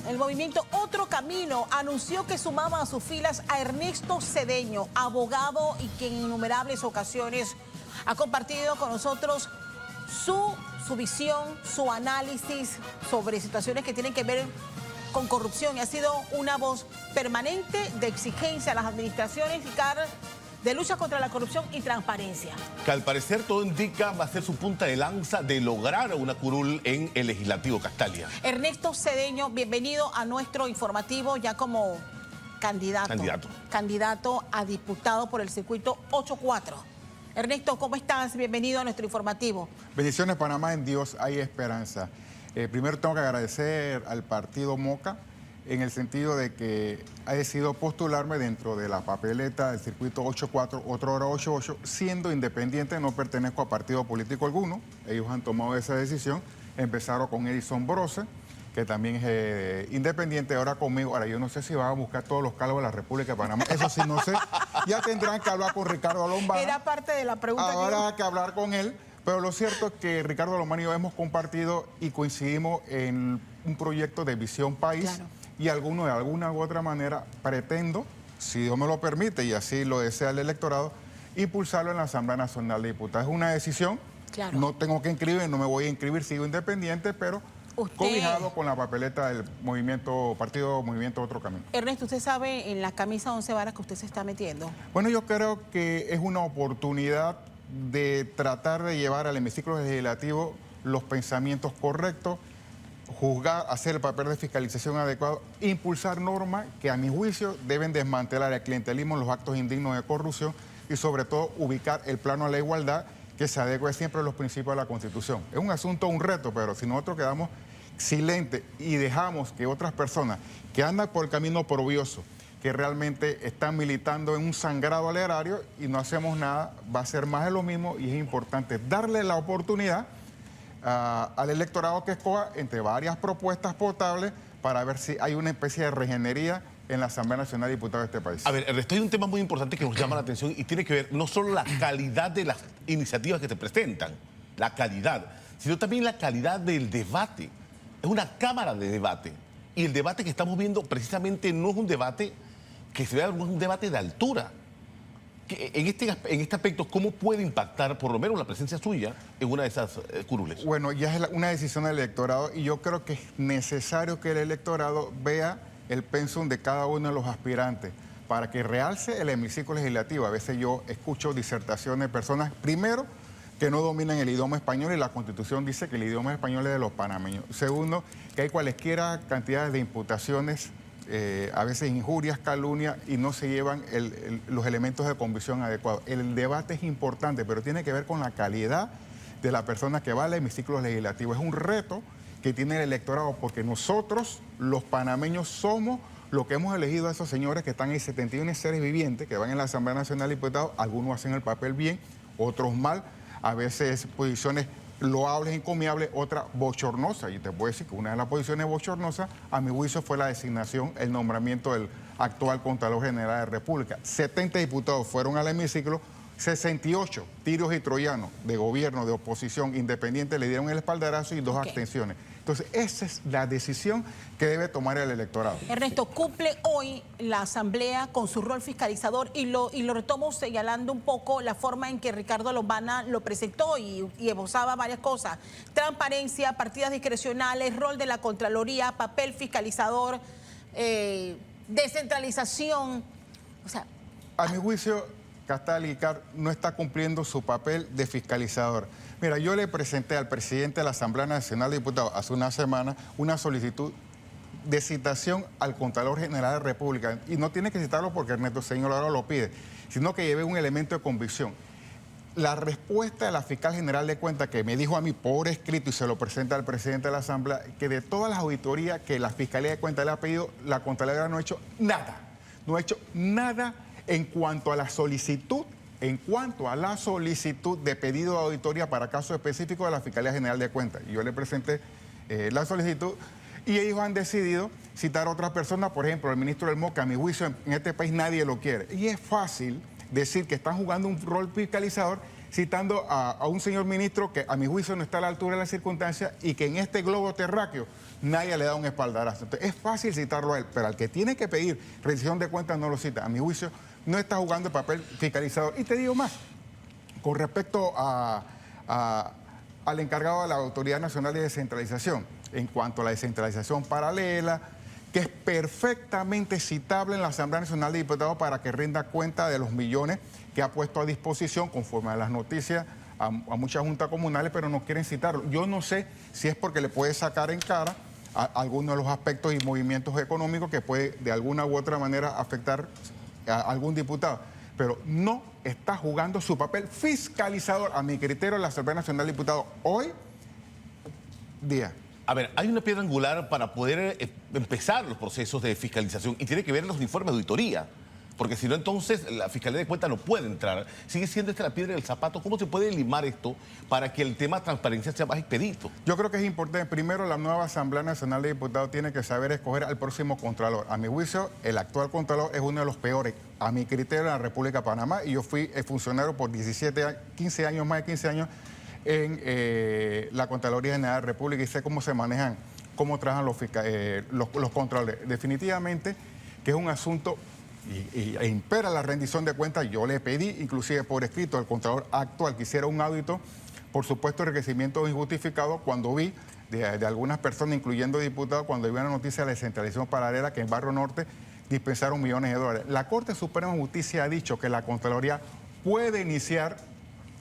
El movimiento Otro Camino anunció que sumaba a sus filas a Ernesto Cedeño, abogado y que en innumerables ocasiones ha compartido con nosotros su visión, su análisis sobre situaciones que tienen que ver con corrupción y ha sido una voz permanente de exigencia a las administraciones y de lucha contra la corrupción y transparencia. Que al parecer todo indica va a ser su punta de lanza de lograr una curul en el Legislativo Castalia. Ernesto Cedeño, bienvenido a nuestro informativo ya como candidato a diputado por el circuito 8-4. Ernesto, ¿cómo estás? Bienvenido a nuestro informativo. Bendiciones, Panamá, en Dios hay esperanza. Primero tengo que agradecer al partido Moca en el sentido de que ha decidido postularme dentro de la papeleta del circuito 8-4, otra hora 8-8, siendo independiente, no pertenezco a partido político alguno. Ellos han tomado esa decisión. Empezaron con Edison Brose, que también es independiente, ahora conmigo. Ahora, yo no sé si van a buscar todos los cargos de la República de Panamá. Eso sí, no sé. Ya tendrán que hablar con Ricardo Lombana. Era parte de la pregunta. Ahora hay que hablar con él. Pero lo cierto es que Ricardo Lombana y yo hemos compartido y coincidimos en un proyecto de visión país. Claro. Y alguno de alguna u otra manera pretendo, si Dios me lo permite y así lo desea el electorado, impulsarlo en la Asamblea Nacional de Diputados. Es una decisión, claro. No tengo que inscribir, no me voy a inscribir, sigo independiente, pero cobijado con la papeleta del Movimiento Otro Camino. Ernesto, ¿usted sabe en la camisa 11 varas que usted se está metiendo? Bueno, yo creo que es una oportunidad de tratar de llevar al hemiciclo legislativo los pensamientos correctos, juzgar, hacer el papel de fiscalización adecuado, impulsar normas que a mi juicio deben desmantelar el clientelismo, los actos indignos de corrupción y sobre todo ubicar el plano a la igualdad que se adecue siempre a los principios de la Constitución. Es un asunto, un reto, pero si nosotros quedamos silentes y dejamos que otras personas que andan por el camino probioso, que realmente están militando en un sangrado al erario y no hacemos nada, va a ser más de lo mismo y es importante darle la oportunidad al electorado que escoja entre varias propuestas potables para ver si hay una especie de regenería en la Asamblea Nacional de Diputados de este país. A ver, Ernesto, hay un tema muy importante que nos llama la atención y tiene que ver no solo la calidad de las iniciativas que se presentan, la calidad, sino también la calidad del debate. Es una cámara de debate y el debate que estamos viendo precisamente no es un debate que se vea, no es un debate de altura. En este aspecto, ¿cómo puede impactar por lo menos la presencia suya en una de esas curules? Bueno, ya es una decisión del electorado y yo creo que es necesario que el electorado vea el pensum de cada uno de los aspirantes para que realce el hemiciclo legislativo. A veces yo escucho disertaciones de personas, primero, que no dominan el idioma español y la Constitución dice que el idioma español es de los panameños. Segundo, que hay cualesquiera cantidades de imputaciones, a veces injurias, calumnias, y no se llevan los elementos de convicción adecuados. El debate es importante, pero tiene que ver con la calidad de la persona que va al hemiciclo legislativo. Es un reto que tiene el electorado, porque nosotros, los panameños, somos los que hemos elegido a esos señores que están ahí, 71 seres vivientes, que van en la Asamblea Nacional de Diputados. Algunos hacen el papel bien, otros mal, a veces posiciones loables, encomiables, otra bochornosa. Y te puedo decir que una de las posiciones bochornosas, a mi juicio, fue la designación, el nombramiento del actual Contralor General de la República. 70 diputados fueron al hemiciclo, 68 tiros y troyanos de gobierno, de oposición, independiente, le dieron el espaldarazo y 2 abstenciones. Entonces, esa es la decisión que debe tomar el electorado. Ernesto, cumple hoy la Asamblea con su rol fiscalizador y lo retomo señalando un poco la forma en que Ricardo Lombana lo presentó y esbozaba varias cosas. Transparencia, partidas discrecionales, rol de la Contraloría, papel fiscalizador, descentralización. O sea, a mi juicio, Castalia y Car no está cumpliendo su papel de fiscalizador. Mira, yo le presenté al presidente de la Asamblea Nacional de Diputados hace una semana una solicitud de citación al Contralor General de la República. Y no tiene que citarlo porque Ernesto Cedeño ahora lo pide, sino que lleve un elemento de convicción. La respuesta de la fiscal general de cuentas, que me dijo a mí por escrito y se lo presenta al presidente de la Asamblea, que de todas las auditorías que la Fiscalía de Cuentas le ha pedido, la Contraloría no ha hecho nada. No ha hecho nada en cuanto a la solicitud de pedido de auditoría para casos específicos de la Fiscalía General de Cuentas. Y yo le presenté la solicitud y ellos han decidido citar a otras personas, por ejemplo, el ministro del Moca. A mi juicio, en este país nadie lo quiere. Y es fácil decir que están jugando un rol fiscalizador citando a un señor ministro que a mi juicio no está a la altura de las circunstancias y que en este globo terráqueo nadie le da un espaldarazo. Entonces, es fácil citarlo a él, pero al que tiene que pedir rendición de cuentas no lo cita. A mi juicio no está jugando el papel fiscalizador. Y te digo más, con respecto al encargado de la Autoridad Nacional de Descentralización, en cuanto a la descentralización paralela, que es perfectamente citable en la Asamblea Nacional de Diputados para que rinda cuenta de los millones que ha puesto a disposición, conforme a las noticias, a muchas juntas comunales, pero no quieren citarlo. Yo no sé si es porque le puede sacar en cara algunos de los aspectos y movimientos económicos que puede de alguna u otra manera afectar a algún diputado, pero no está jugando su papel fiscalizador, a mi criterio, en la Asamblea Nacional de Diputados hoy día. A ver, hay una piedra angular para poder empezar los procesos de fiscalización y tiene que ver los informes de auditoría. Porque si no, entonces la Fiscalía de Cuentas no puede entrar. Sigue siendo esta la piedra del zapato. ¿Cómo se puede limar esto para que el tema de transparencia sea más expedito? Yo creo que es importante. Primero, la nueva Asamblea Nacional de Diputados tiene que saber escoger al próximo Contralor. A mi juicio, el actual Contralor es uno de los peores, a mi criterio, en la República de Panamá. Y yo fui funcionario por 15 años, más de 15 años, en la Contraloría General de la República y sé cómo se manejan, cómo trabajan los Contralores. Definitivamente que es un asunto e impera la rendición de cuentas. Yo le pedí, inclusive por escrito, al Contralor actual que hiciera un audito, por supuesto, enriquecimiento injustificado, cuando vi de algunas personas, incluyendo diputados, cuando vi una noticia de descentralización paralela que en Barrio Norte dispensaron millones de dólares. La Corte Suprema de Justicia ha dicho que la Contraloría puede iniciar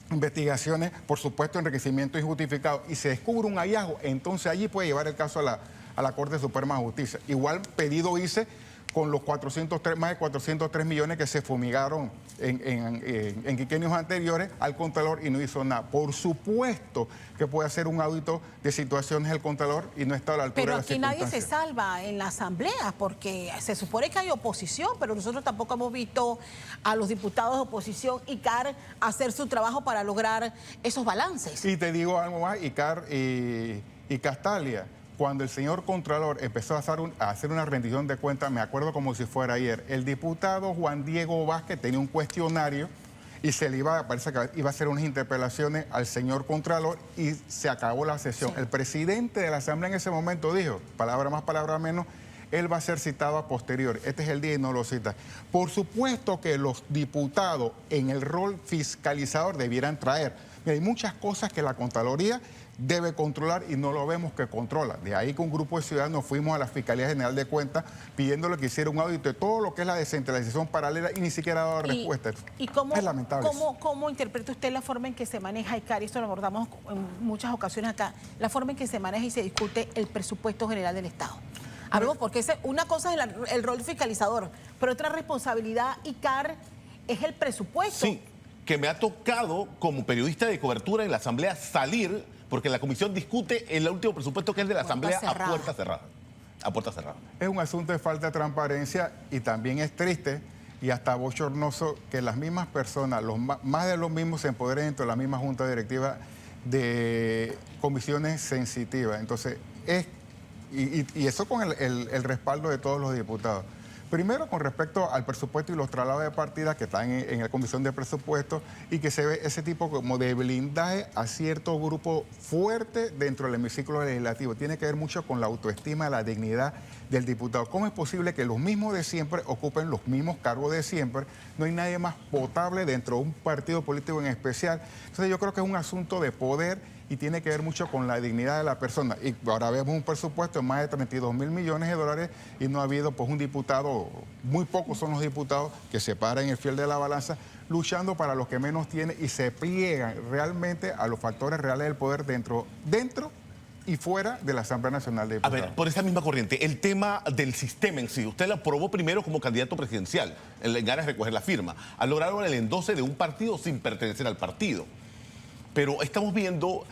investigaciones, por supuesto, enriquecimiento injustificado, y se descubre un hallazgo, entonces allí puede llevar el caso a la Corte Suprema de Justicia. Igual pedido hice con los más de 403 millones que se fumigaron en quinquenios anteriores al Contralor y no hizo nada. Por supuesto que puede hacer un audito de situaciones el Contralor y no está a la altura de las circunstancias. Pero aquí nadie se circunstancias. salva en la Asamblea porque se supone que hay oposición, pero nosotros tampoco hemos visto a los diputados de oposición ICAR hacer su trabajo para lograr esos balances. Y te digo algo más, ICAR y Castalia. Cuando el señor Contralor empezó a hacer una rendición de cuentas, me acuerdo como si fuera ayer, el diputado Juan Diego Vázquez tenía un cuestionario y parece que iba a hacer unas interpelaciones al señor Contralor y se acabó la sesión. Sí. El presidente de la Asamblea en ese momento dijo, palabra más, palabra menos, él va a ser citado a posteriori. Este es el día y no lo cita. Por supuesto que los diputados en el rol fiscalizador debieran traer. Mira, hay muchas cosas que la Contraloría debe controlar y no lo vemos que controla. De ahí que un grupo de ciudadanos fuimos a la Fiscalía General de Cuentas pidiéndole que hiciera un audito de todo lo que es la descentralización paralela y ni siquiera ha dado respuesta. ¿Y cómo, es lamentable. ¿Cómo interpreta usted la forma en que se maneja ICAR? Y esto lo abordamos en muchas ocasiones acá. La forma en que se maneja y se discute el presupuesto general del Estado. Hablamos porque una cosa es el rol fiscalizador, pero otra responsabilidad ICAR es el presupuesto. Sí, que me ha tocado como periodista de cobertura en la Asamblea salir porque la comisión discute el último presupuesto que es de la Asamblea a puerta cerrada. A puerta cerrada. Es un asunto de falta de transparencia y también es triste y hasta bochornoso que las mismas personas, más de los mismos, se empoderen dentro de la misma junta directiva de comisiones sensitivas. Entonces, y eso con el respaldo de todos los diputados. Primero, con respecto al presupuesto y los traslados de partidas que están en la Comisión de Presupuestos y que se ve ese tipo como de blindaje a cierto grupo fuerte dentro del hemiciclo legislativo. Tiene que ver mucho con la autoestima, la dignidad del diputado. ¿Cómo es posible que los mismos de siempre ocupen los mismos cargos de siempre? No hay nadie más potable dentro de un partido político en especial. Entonces yo creo que es un asunto de poder y tiene que ver mucho con la dignidad de la persona. Y ahora vemos un presupuesto de más de 32 mil millones de dólares y no ha habido pues un diputado, muy pocos son los diputados que se paran en el fiel de la balanza luchando para los que menos tienen y se pliegan realmente a los factores reales del poder dentro y fuera de la Asamblea Nacional de Diputados. A ver, por esa misma corriente, el tema del sistema en sí, usted lo aprobó primero como candidato presidencial, en ganas de recoger la firma, al lograr el endose de un partido sin pertenecer al partido. Pero estamos viendo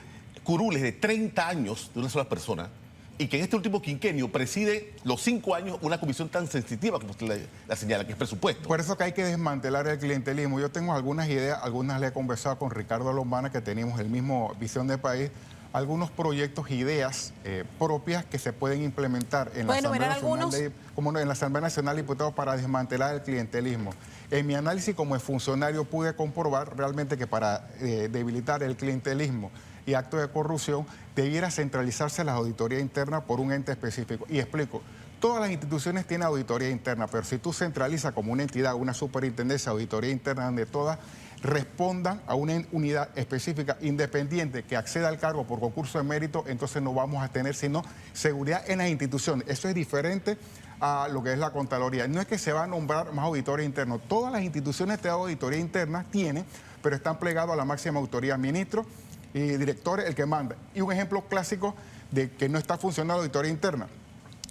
curules de 30 años de una sola persona y que en este último quinquenio preside los 5 años una comisión tan sensitiva como usted la señala, que es presupuesto. Por eso que hay que desmantelar el clientelismo. Yo tengo algunas ideas, algunas le he conversado con Ricardo Lombana, que tenemos el mismo visión de país, algunos proyectos, ideas propias que se pueden implementar en la Asamblea Nacional, como en la Asamblea Nacional de Diputados para desmantelar el clientelismo. En mi análisis como funcionario pude comprobar realmente que para debilitar el clientelismo y actos de corrupción debiera centralizarse la auditoría interna por un ente específico. Y explico. Todas las instituciones tienen auditoría interna, pero si tú centralizas como una entidad, una superintendencia, auditoría interna, donde todas respondan a una unidad específica independiente que acceda al cargo por concurso de mérito, entonces no vamos a tener sino seguridad en las instituciones. Eso es diferente a lo que es la Contraloría. No es que se va a nombrar más auditores internos. Todas las instituciones de auditoría interna tienen, pero están plegados a la máxima autoridad, ministro y directores, el que manda. Y un ejemplo clásico de que no está funcionando la auditoría interna.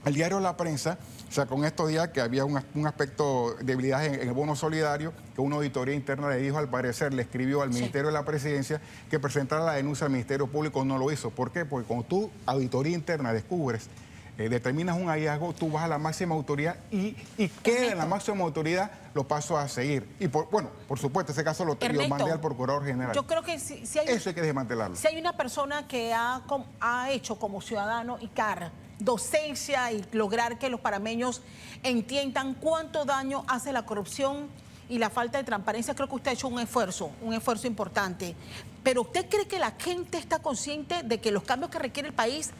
El diario La Prensa sacó en estos días que había un aspecto de debilidad en el bono solidario, que una auditoría interna le dijo, al parecer, le escribió al Ministerio de la Presidencia que presentara la denuncia al Ministerio Público, no lo hizo. ¿Por qué? Porque cuando tú, auditoría interna, descubres, determinas un hallazgo, tú vas a la máxima autoridad y queda en la máxima autoridad, lo paso a seguir. Y por supuesto, ese caso lo mandé al Procurador General. Yo creo que si hay, eso hay que desmantelarlo. Si hay una persona que ha hecho como ciudadano ICAR, docencia y lograr que los panameños entiendan cuánto daño hace la corrupción y la falta de transparencia, creo que usted ha hecho un esfuerzo importante. Pero ¿usted cree que la gente está consciente de que los cambios que requiere el país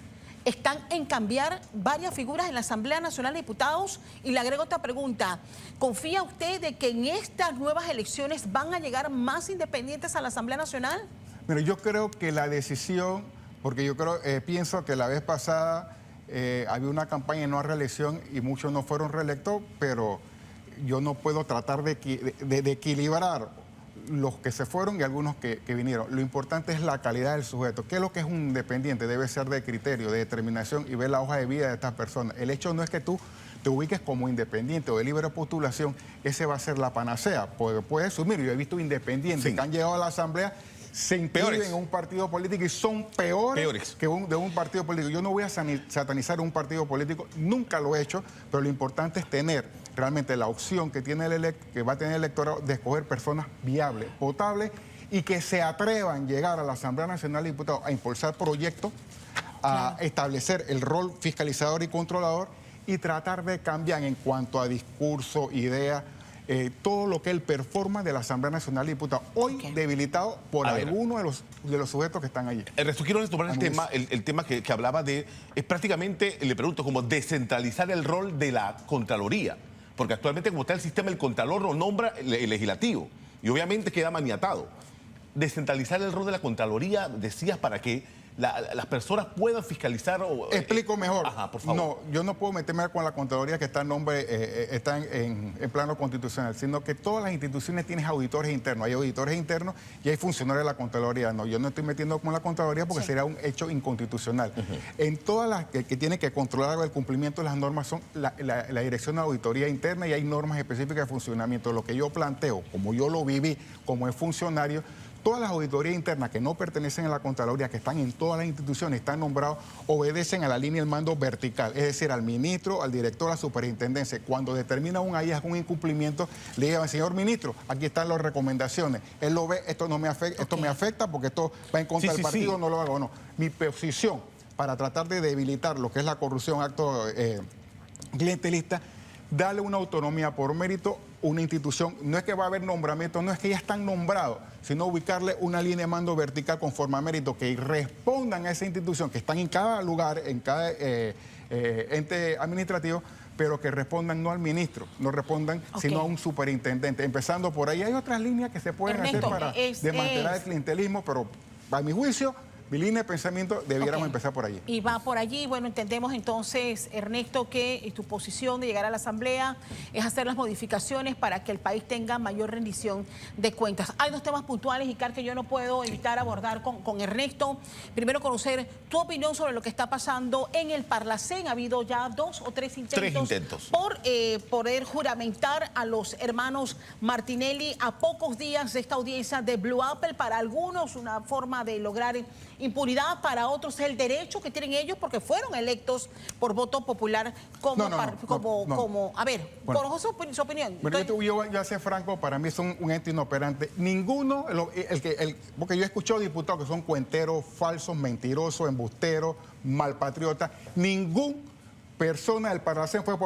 están en cambiar varias figuras en la Asamblea Nacional de Diputados? Y le agrego otra pregunta. ¿Confía usted de que en estas nuevas elecciones van a llegar más independientes a la Asamblea Nacional? Mira, yo creo que la decisión, porque yo pienso que la vez pasada había una campaña de no reelección y muchos no fueron reelectos, pero yo no puedo tratar de equilibrar los que se fueron y algunos que vinieron. Lo importante es la calidad del sujeto. ¿Qué es lo que es un independiente? Debe ser de criterio, de determinación y ver la hoja de vida de estas personas. El hecho no es que tú te ubiques como independiente o de libre postulación, ese va a ser la panacea. Puede asumir, yo he visto independientes que han llegado a la Asamblea, se inscriben en un partido político y son peores que de un partido político. Yo no voy a satanizar un partido político, nunca lo he hecho, pero lo importante es tener realmente la opción que tiene que va a tener el electorado de escoger personas viables, potables y que se atrevan a llegar a la Asamblea Nacional de Diputados a impulsar proyectos, a establecer el rol fiscalizador y controlador y tratar de cambiar en cuanto a discurso, ideas, todo lo que es el performance de la Asamblea Nacional de Diputados, hoy debilitado por algunos de los sujetos que están allí. Quiero retomar el tema que hablaba de, es prácticamente, le pregunto, como descentralizar el rol de la Contraloría, porque actualmente como está el sistema, el Contralor lo nombra el legislativo y obviamente queda maniatado. Descentralizar el rol de la Contraloría, decías, para que las personas puedan fiscalizar. Explico mejor. Ajá, por favor. No, yo no puedo meterme con la Contraloría que está en plano constitucional, sino que todas las instituciones tienen auditores internos. Hay auditores internos y hay funcionarios de la Contraloría. No, yo no estoy metiendo con la Contraloría porque sería un hecho inconstitucional. En todas las que tienen que controlar el cumplimiento de las normas son la Dirección de Auditoría Interna y hay normas específicas de funcionamiento. Lo que yo planteo, como yo lo viví como es funcionario, todas las auditorías internas que no pertenecen a la Contraloría, que están en todas las instituciones, están nombrados, obedecen a la línea del mando vertical, es decir, al ministro, al director, a la superintendencia. Cuando determina un hallazgo, un incumplimiento, le digan, señor ministro, aquí están las recomendaciones. Él lo ve, esto no me afecta, esto me afecta porque esto va en contra del partido, no lo hago. No. Mi posición para tratar de debilitar lo que es la corrupción, acto clientelista, darle una autonomía por mérito, una institución, no es que va a haber nombramiento, no es que ya están nombrados, sino ubicarle una línea de mando vertical conforme a mérito, que respondan a esa institución, que están en cada lugar, en cada ente administrativo, pero que respondan no al ministro, no respondan sino a un superintendente. Empezando por ahí, hay otras líneas que se pueden hacer para desmantelar el clientelismo, pero a mi juicio, mi línea de pensamiento debiéramos empezar por allí. Y va por allí. Bueno, entendemos entonces, Ernesto, que tu posición de llegar a la Asamblea es hacer las modificaciones para que el país tenga mayor rendición de cuentas. Hay dos temas puntuales, Icar, que yo no puedo evitar abordar con Ernesto. Primero, conocer tu opinión sobre lo que está pasando en el Parlacén. Ha habido ya 2 o 3 intentos por poder juramentar a los hermanos Martinelli a pocos días de esta audiencia de Blue Apple. Para algunos, una forma de lograr impunidad, para otros es el derecho que tienen ellos porque fueron electos por voto popular como... A ver, bueno, por su opinión. Bueno, yo voy a ser franco, para mí son un ente inoperante. Ninguno, porque yo he escuchado diputados que son cuenteros, falsos, mentirosos, embusteros, malpatriotas. Ningún persona del Parlacén fue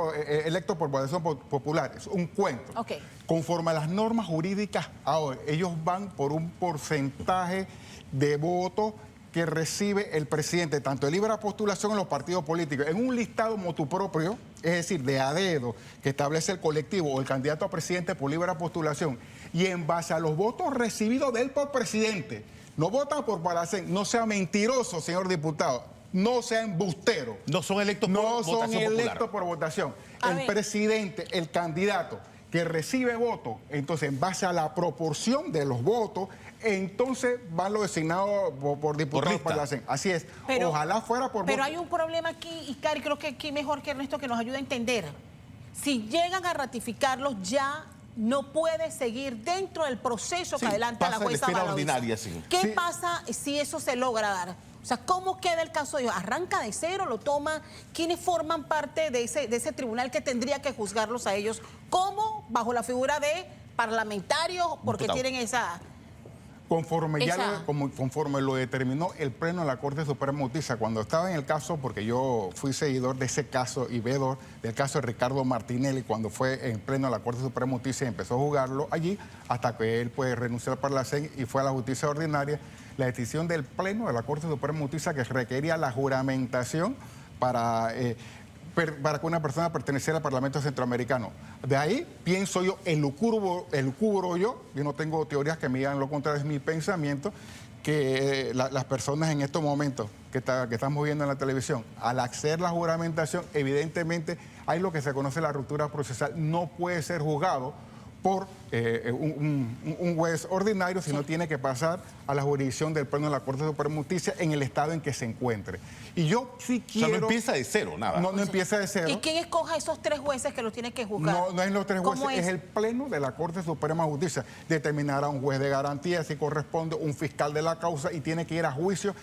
electo por votación popular. Es un cuento. Okay. Conforme a las normas jurídicas, ahora ellos van por un porcentaje de votos que recibe el presidente, tanto de libre postulación en los partidos políticos, en un listado motu propio, es decir, de a dedo, que establece el colectivo o el candidato a presidente por libre postulación, y en base a los votos recibidos de él por presidente. No votan por Parlacén. No sea mentiroso, señor diputado. No sea embustero. No son electos por votación popular. No son electos por votación. El presidente, el candidato que recibe votos, entonces en base a la proporción de los votos, entonces van los designados por diputados Parlacén. Así es. Pero, ojalá fuera por Pero voto. hay un problema aquí, y Cari, creo que aquí mejor que Ernesto que nos ayude a entender. Si llegan a ratificarlos, ya no puede seguir dentro del proceso que adelanta la jueza ordinaria, sí. ¿Qué pasa si eso se logra dar? O sea, ¿cómo queda el caso de ellos? ¿Arranca de cero? ¿Lo toma? ¿Quiénes forman parte de ese tribunal que tendría que juzgarlos a ellos? ¿Cómo? Bajo la figura de parlamentarios, porque tienen esa... Conforme lo determinó el Pleno de la Corte Suprema de Justicia, cuando estaba en el caso, porque yo fui seguidor de ese caso y veedor del caso de Ricardo Martinelli, cuando fue en Pleno de la Corte Suprema de Justicia y empezó a jugarlo allí, hasta que él renunció al Parlacén y fue a la justicia ordinaria, la decisión del Pleno de la Corte Suprema de Justicia que requería la juramentación para que una persona perteneciera al Parlamento Centroamericano. De ahí pienso yo, elucubro yo no tengo teorías que me digan lo contrario, es mi pensamiento, que las personas en estos momentos que estamos viendo en la televisión, al acceder a la juramentación, evidentemente hay lo que se conoce la ruptura procesal, no puede ser juzgado por un juez ordinario, sino tiene que pasar a la jurisdicción del Pleno de la Corte Suprema de Justicia en el estado en que se encuentre. Y yo sí quiero... O sea, no empieza de cero, nada. No empieza de cero. ¿Y quién escoja esos 3 jueces que los tienen que juzgar? No es los 3 jueces, es el Pleno de la Corte Suprema de Justicia. Determinará un juez de garantía, si corresponde, un fiscal de la causa y tiene que ir a juicio.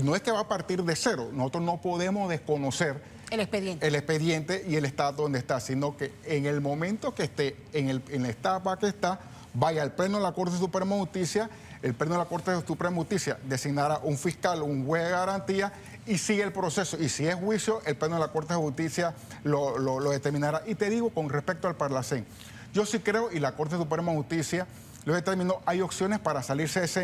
No es que va a partir de cero, nosotros no podemos desconocer el expediente y el estado donde está, sino que en el momento que esté, en la etapa que está, vaya al Pleno de la Corte Suprema de Justicia, el Pleno de la Corte Suprema de Justicia designará un fiscal, un juez de garantía y sigue el proceso. Y si es juicio, el Pleno de la Corte de Justicia lo determinará. Y te digo, con respecto al Parlacén, yo sí creo, y la Corte Suprema de Justicia lo determinó, hay opciones para salirse de ese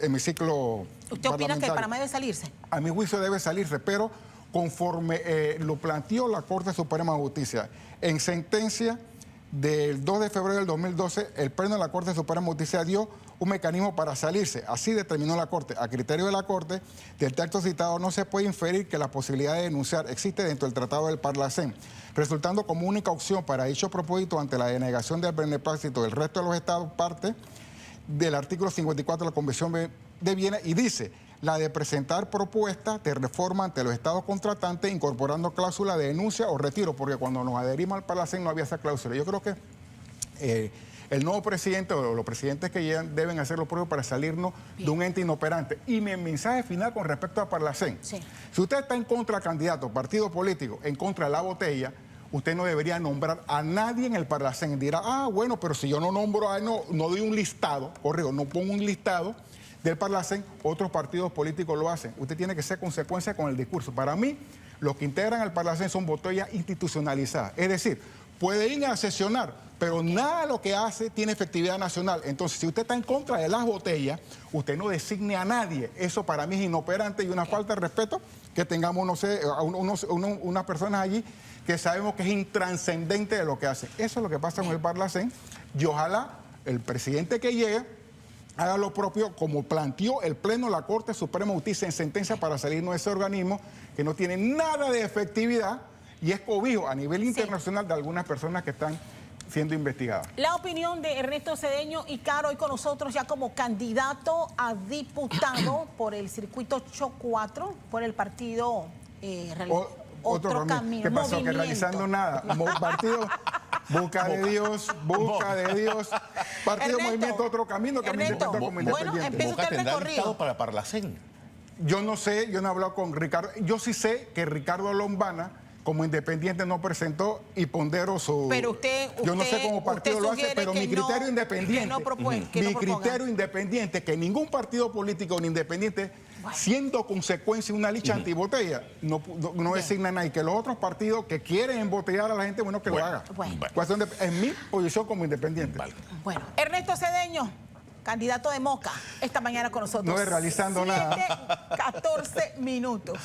hemiciclo. ¿Usted opina que Panamá debe salirse? A mi juicio debe salirse, pero conforme lo planteó la Corte Suprema de Justicia en sentencia del 2 de febrero del 2012, el Pleno de la Corte Suprema de Justicia dio un mecanismo para salirse. Así determinó la Corte. A criterio de la Corte, del texto citado no se puede inferir que la posibilidad de denunciar existe dentro del Tratado del Parlacén, resultando como única opción para dicho propósito ante la denegación del beneplácito del resto de los estados parte del artículo 54 de la Convención de Viena, y dice: la de presentar propuestas de reforma ante los estados contratantes incorporando cláusula de denuncia o retiro, porque cuando nos adherimos al Parlacén no había esa cláusula. Yo creo que el nuevo presidente o los presidentes que llegan deben hacer lo propio para salirnos de un ente inoperante. Y mi mensaje final con respecto al Parlacén. Sí. Si usted está en contra del candidato, partido político, en contra de la botella, usted no debería nombrar a nadie en el Parlacén. Dirá, bueno, pero si yo no nombro a él, no doy un listado, no pongo un listado del Parlacén, otros partidos políticos lo hacen. Usted tiene que ser consecuencia con el discurso. Para mí, los que integran el Parlacén son botellas institucionalizadas. Es decir, puede ir a sesionar, pero nada de lo que hace tiene efectividad nacional. Entonces, si usted está en contra de las botellas, usted no designe a nadie. Eso para mí es inoperante y una falta de respeto que tengamos, no sé, unas personas allí que sabemos que es intranscendente de lo que hacen. Eso es lo que pasa con el Parlacén. Y ojalá el presidente que llegue haga lo propio, como planteó el Pleno de la Corte Suprema de Justicia en sentencia para salirnos de ese organismo que no tiene nada de efectividad y es cobijo a nivel internacional de algunas personas que están siendo investigadas. La opinión de Ernesto Cedeño y Caro hoy con nosotros ya como candidato a diputado por el circuito CHO 4, por el partido Otro camino. ¿Qué pasó? Que realizando nada. Partido Busca de Dios, busca de Dios. Partido Ernesto, Movimiento Otro Camino, que me Ernesto, interpreta como bueno, independiente. empieza Boca usted el tendrá recorrido. listado para Parlacén. Yo no sé, yo no he hablado con Ricardo. Yo sí sé que Ricardo Lombana, como independiente, no presentó y pondero su... Pero usted yo no sé cómo partido usted lo hace, sugiere pero que mi no- criterio independiente. que no que no mi proponga. criterio independiente, que ningún partido político ni independiente, siendo consecuencia de una licha antibotella, no designa a nadie. Que los otros partidos que quieren embotellar a la gente, bueno, que lo haga. Bueno. Es mi posición como independiente. Vale. Bueno, Ernesto Cedeño, candidato de Moca, esta mañana con nosotros. No es realizando nada. 7:14 minutos.